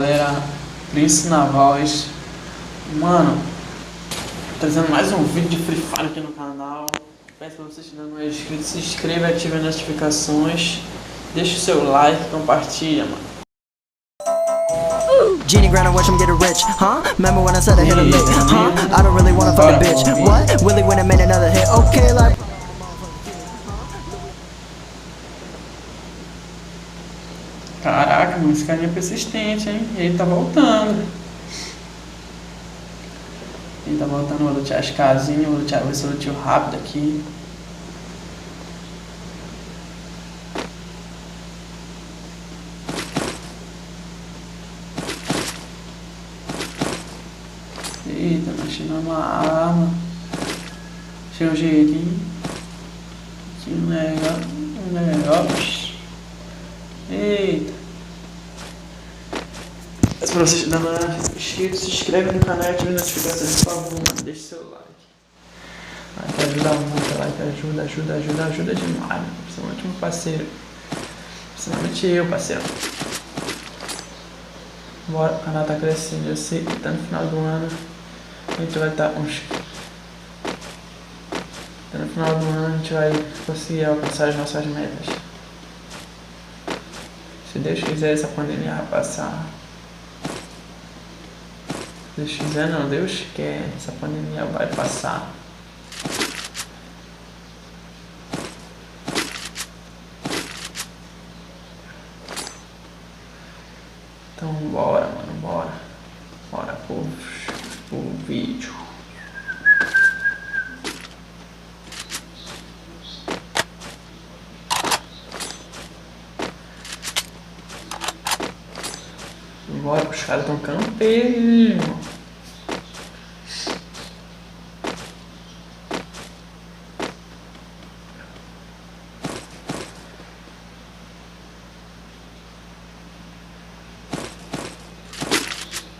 Galera, Prince na voz. Mano, trazendo mais um vídeo de Free Fire aqui no canal. Peço pra vocês que ainda não é inscrito, se inscreva, ative as notificações, deixa o seu like, compartilha, mano. Genie grind and watch him get rich, huh? Remember when I said I hit a lick, huh? I don't really wanna fuck a bitch. What? Willie when I made another hit. Okay, like. Caraca, mano, esse carinha é persistente, hein? E ele tá voltando. Ele tá voltando, vou lutear as casinhas, vou ver se eu luteo rápido aqui. Eita, achei uma arma. Achei um gelinho. Aqui um negócio. Eita. Peço pra vocês darem uma inscrito, se inscreve no canal e ative as notificações, por favor, mano. Deixe seu like. Like ajuda muito, like ajuda demais. Principalmente meu parceiro. Principalmente eu, parceiro. Bora, o canal tá crescendo, eu sei que tá no final do ano. A gente vai estar no final do ano a gente vai conseguir alcançar as nossas metas. Se Deus quiser, essa pandemia vai passar. Se Deus quiser não, Deus quer, essa pandemia vai passar. Então bora, mano, bora. Bora pro vídeo. Bora, os caras tão campeiros, irmão.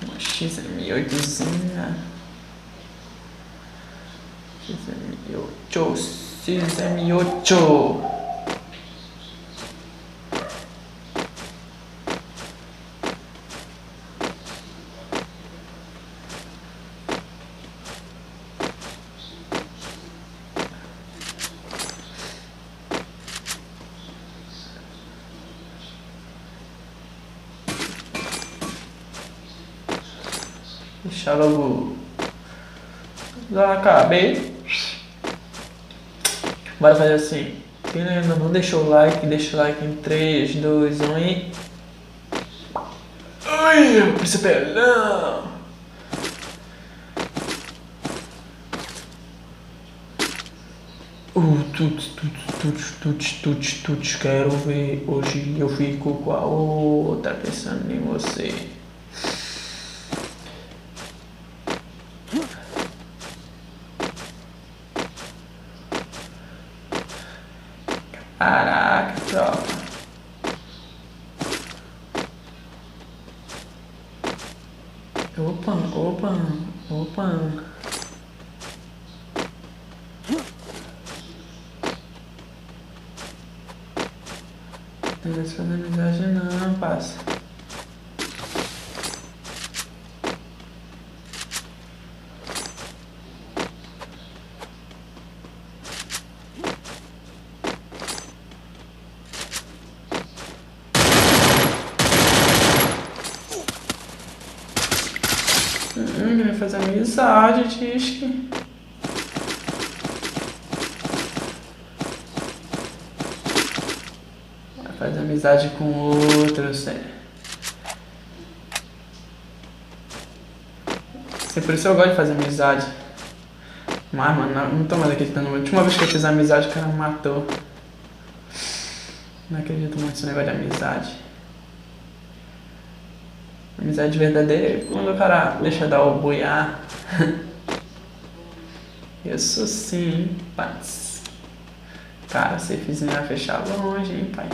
Uma XM8zinha. XM8. Deixa logo. Já acabei. Bora fazer assim. Quem ainda não deixou o like, deixa o like em 3, 2, 1 e. Ai, o principelão! Tuts, quero ver. Hoje eu fico com a outra pensando em você. Caraca, tropa. Opa. Não vai fazer amizade não, parça. Vai fazer amizade, diz que. Vai fazer amizade com outro, sério. Por isso eu gosto de fazer amizade. Mas, mano, não tô mais acreditando. A última vez que eu fiz amizade, o cara me matou. Não acredito muito nesse negócio de amizade. Amizade verdadeira é quando o cara deixa dar o boiar. Isso sim, paz. Cara, se fizer vai fechar longe, hein, pai.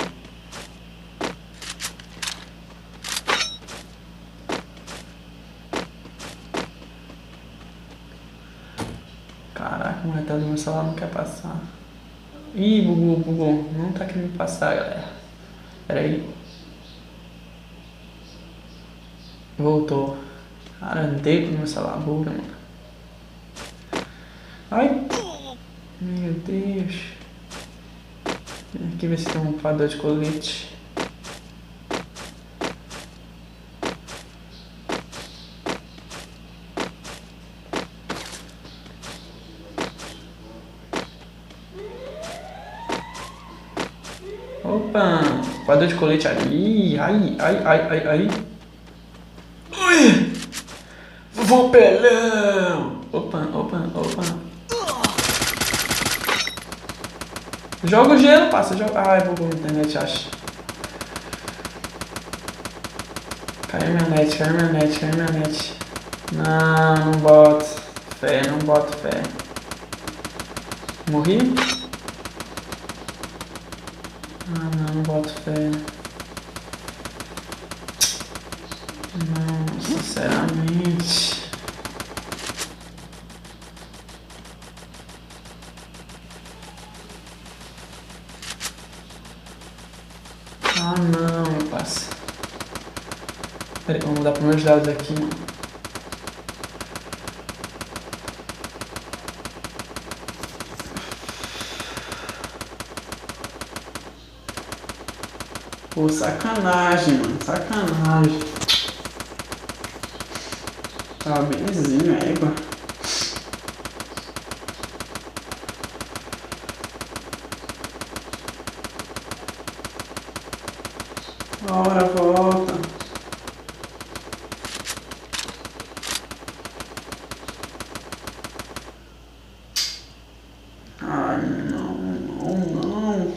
Caraca, o retado do meu celular não quer passar. Ih, bugou. Não tá querendo passar, galera. Pera aí. Voltou. Cara, deito no meu celular, buga, mano. Ai! Meu Deus. Vem aqui ver se tem um padrão de colete. Opa! Padrão de colete ali. Ai, ai, ai, ai, ai. Ui! Vovô Pelão! Opa, opa, opa. Joga o gelo, passa. Joga... Ai, vou na internet, acho. Caiu minha net, caiu minha net, caiu minha net. Não, não boto fé, não boto fé. Morri? Ah, não, não boto fé. Não, sinceramente. Ah, não, meu parceiro. Peraí, vamos mudar para meus dados aqui, mano. Pô, sacanagem, mano. Sacanagem. Tá benzinho, égua. Ora, volta. Ai, não, não, não.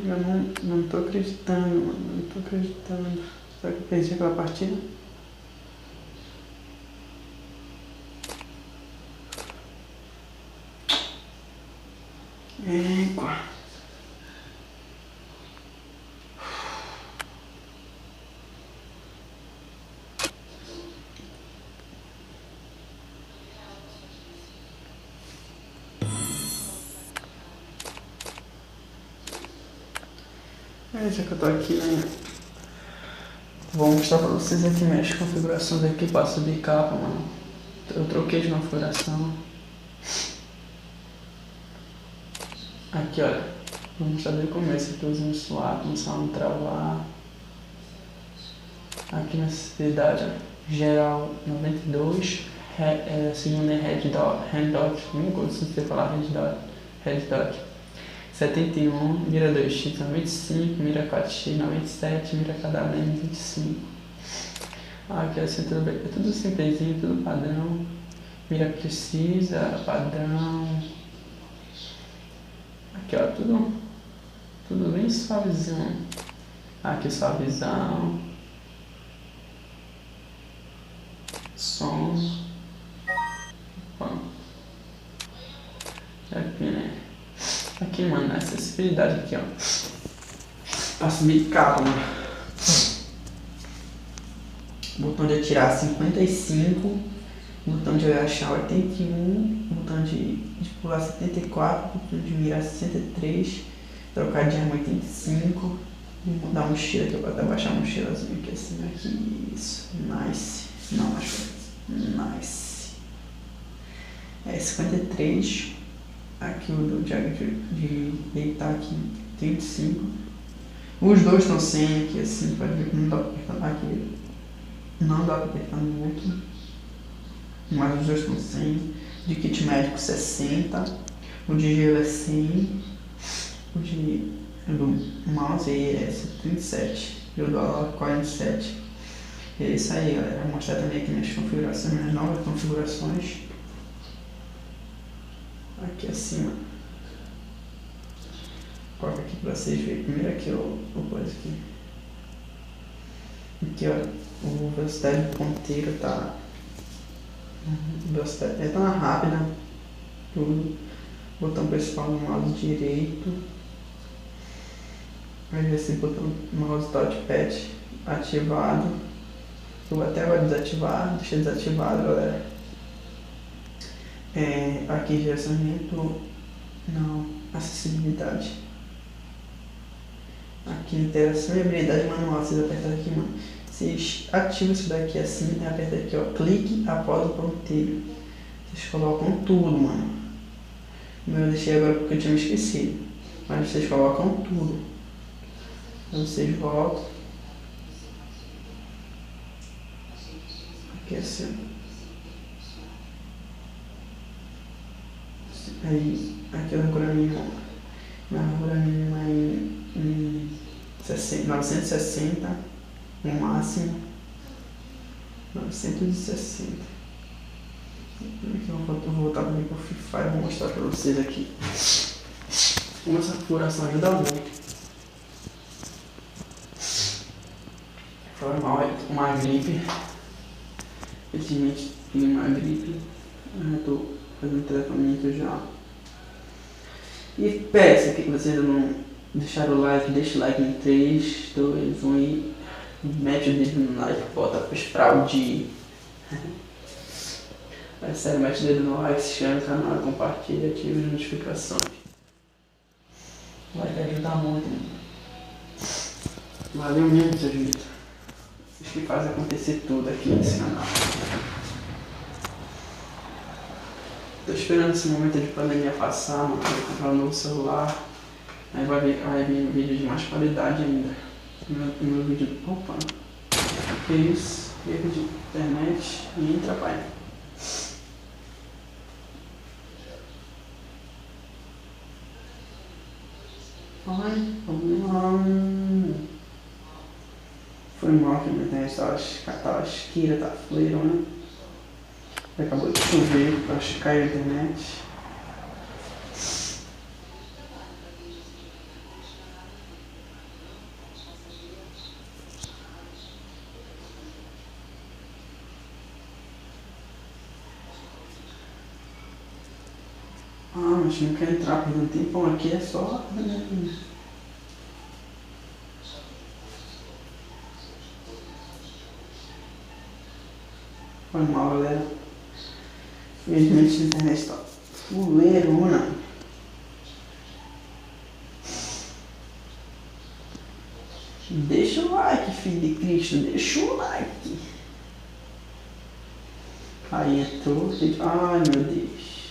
Eu não tô acreditando, mano. Não tô acreditando. Será que eu perdi aquela partida? Égua. Já que eu tô aqui, né? Vou mostrar pra vocês aqui minhas configurações aqui pra subir capa, mano. Eu troquei de configuração. Aqui, olha. Vou mostrar desde o começo. Aqui usando swap, começar a não travar. Aqui na acessibilidade, ó. Geral 92. Segunda é Red Dot. Não gosto de você falar Red Dot. 71, mira 2x 95, mira 4x 97, mira KWM 25. Aqui assim, é tudo simplesinho, tudo padrão. Mira precisa, padrão. Aqui ó, tudo bem suavizão. Aqui suavizão. Som. Opa. Aqui, né? Aqui, mano, essa acessibilidade aqui, ó. Pra subir capa, mano. Botão de atirar 55. Botão de agachar 81. Botão de pular 74. Botão de mirar 63. Trocar de arma 85. Vou dar um mochila aqui, eu vou até baixar a mochilazinha aqui assim. Aqui, isso. Nice. Não, acho que nice. É 53. Aqui o do Jack de deitar aqui 35. Os dois estão sem aqui assim, pode ver que não dá pra apertar aqui. Não dá pra apertar muito. Mas os dois estão sem. De kit médico 60. O de gelo é 100. O do mouse é 37. E o do Alok 47. E é isso aí, galera. Vou mostrar também aqui minhas configurações, minhas novas configurações. Aqui acima. Coloca aqui pra vocês verem. Primeiro aqui o coisa aqui. Aqui ó, a velocidade do ponteiro tá. Velocidade tá rápida. Tudo. Botão principal no mouse direito. Aí ver se botou o mouse touchpad ativado. Eu vou até agora desativar, deixa desativado, galera. Aqui gerenciamento, não, acessibilidade. Aqui interação e habilidade manual, vocês apertam aqui, mano. Vocês ativam isso daqui assim, aperta aqui, ó, clique após o ponteiro. Vocês colocam tudo, mano. Eu deixei agora porque eu tinha me esquecido. Mas vocês colocam tudo. Então vocês voltam. Aqui assim. Aí, aqui a largura mínima. Na largura mínima em 960. No máximo 960. Aqui eu vou voltar para o Free Fire e vou mostrar para vocês aqui como essa configuração ajuda muito. Foi mal, uma gripe. Recentemente tive uma gripe. Eu estou fazendo tratamento já. E peço que vocês não deixaram o like, deixa o like em 3, 2, 1 e mete o dedo no like, bota para explodir. É sério, mete o dedo no like, se inscreve no canal, compartilha e ativa as notificações. O like ajuda muito, mano. Valeu mesmo, seus vídeos. Vocês que fazem acontecer tudo aqui nesse canal. Tô esperando esse momento de pandemia passar, mano, pra comprar um novo celular. Aí vai vir vídeo de mais qualidade ainda. Meu vídeo. Opa! Que isso? Erro de internet. E entra, pai. Ai, foi mal que a minha internet tava esquira, tá fleira, né? Acabou de chover, acho que caiu a internet. Mas não quer entrar por um tempão aqui, é só. Foi mal, galera. Infelizmente a internet tá fuleirona. Deixa o like, filho de Cristo, deixa o like. Aí entrou, ai meu Deus.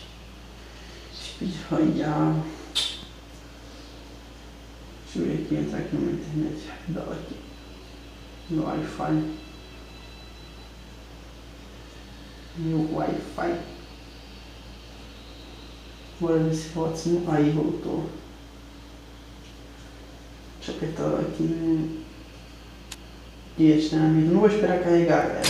Speed Royale. Deixa eu ver aqui, entrar aqui na internet rapidão aqui. No Wi-Fi. Meu Wi-Fi. Bora ver se volta assim. Aí voltou. Deixa eu apertar aqui. Este, né, amigo? Não vou esperar carregar, galera.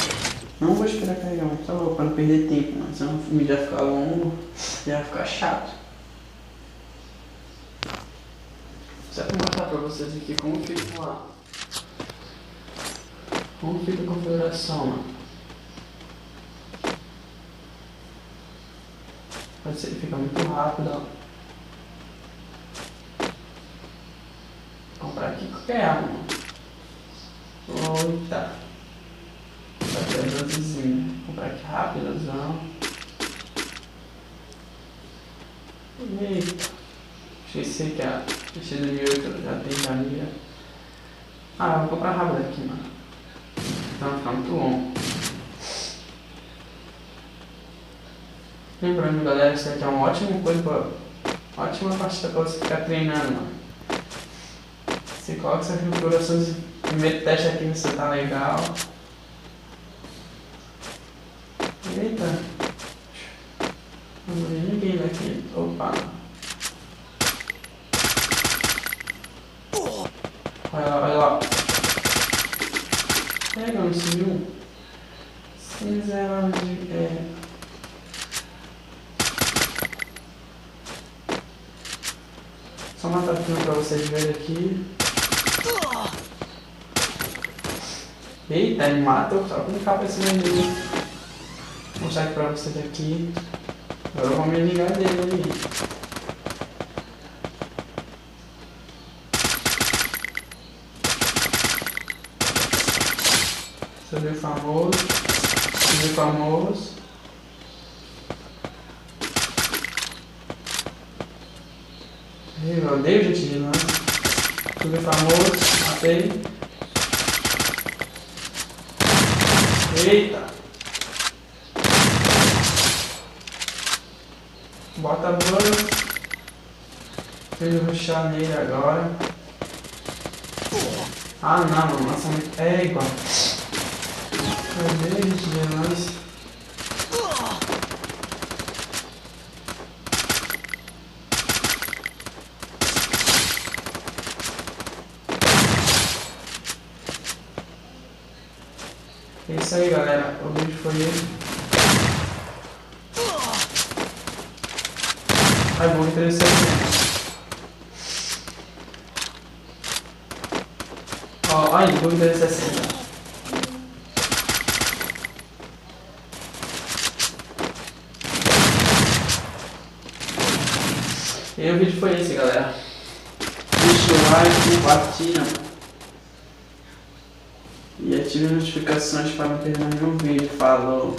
Não vou esperar carregar, mas tá louco, pra não perder tempo, mano. Senão o vídeo vai ficar longo, vai ficar chato. Só pra mostrar pra vocês aqui como fica a configuração, mano. Pode ser que fica muito rápido, ó. Vou comprar aqui qualquer arma, mano. Eita. Vou aqui a dosezinha. Vou comprar aqui rapidozão. Eita. Esqueci que a X2008 já tem valia. Vou comprar rápido aqui, mano. Não vai ficar muito longo. Lembrando, galera, isso aqui é uma ótima coisa ótima partida pra você ficar treinando, mano. Você coloca essa configuração de primeiro teste aqui se tá legal. Eita. Não vi ninguém daqui. Opa. Olha lá. Pega, não se viu? Cinza de... Só matar aqui pra vocês verem aqui. Eita, ele mata só com capa esse menino. Vou mostrar aqui pra vocês aqui. Agora eu vou me ligar dele ali. Sobre o famoso. Sobre o famoso. Eu odeio gente de lance. Sobre o famoso. Matei. Eita. Bota a bola. Preciso rushar nele agora. Ah não, mano, nossa, é igual. Cadê, gente, de lance? É isso aí, galera. O vídeo foi ele. Ai, bom, interessante. Ó, ai, bom, interessante. E o vídeo foi esse, galera. Deixa o like, compartilha e ative as notificações para não perder nenhum vídeo. Falou!